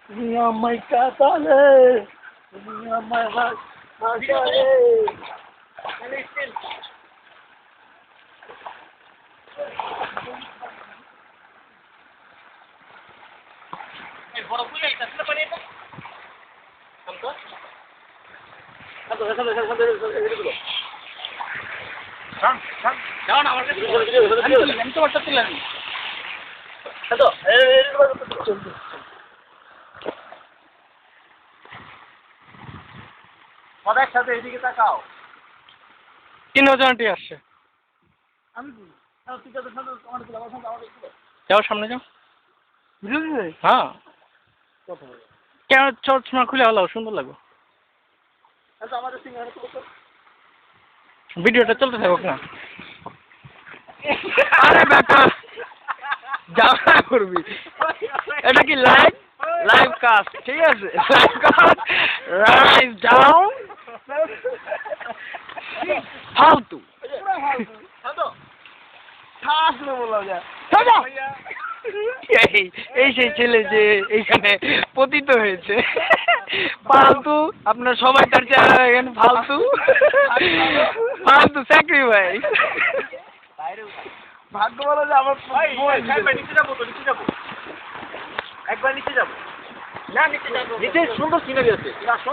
তুমি আমায় কাঁদালে, তুমি আমায় হাসালে। একসাথে এদিকে তাকাও। 3000 টি আসছে। আমি যাও সামনে যাও। বুঝলি? হ্যাঁ কেন চশমা খুলে হলো সুন্দর লাগবে। আমাদের ভিডিওটা চলতে থাকুক না। আরে বেটা যাও না করবি। এটা কি লাইভ লাইভ কাস্ট ঠিক আছে লাইভ কাস্ট রাইজ ডাউন ফালতু এই সেই ছেলে যে এইখানে পতিত হয়েছে ফালতু আপনার সবাই তার চেহারা এখানে ফালতু ফালতু স্যাক্রিফাইস ভাগ্য বলো যে আমার নিচে যাবো তো নিচে যাবো একবার নিচে যাবো না নিচে যাবো নিচে সুন্দর সিনারি আছে আসো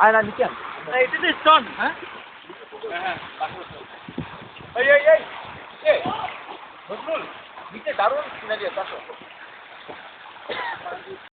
আয় না নিচে এটা তো স্টোন হ্যাঁ এই নজরুল নিচে দারুণ সিনারি আছে আসো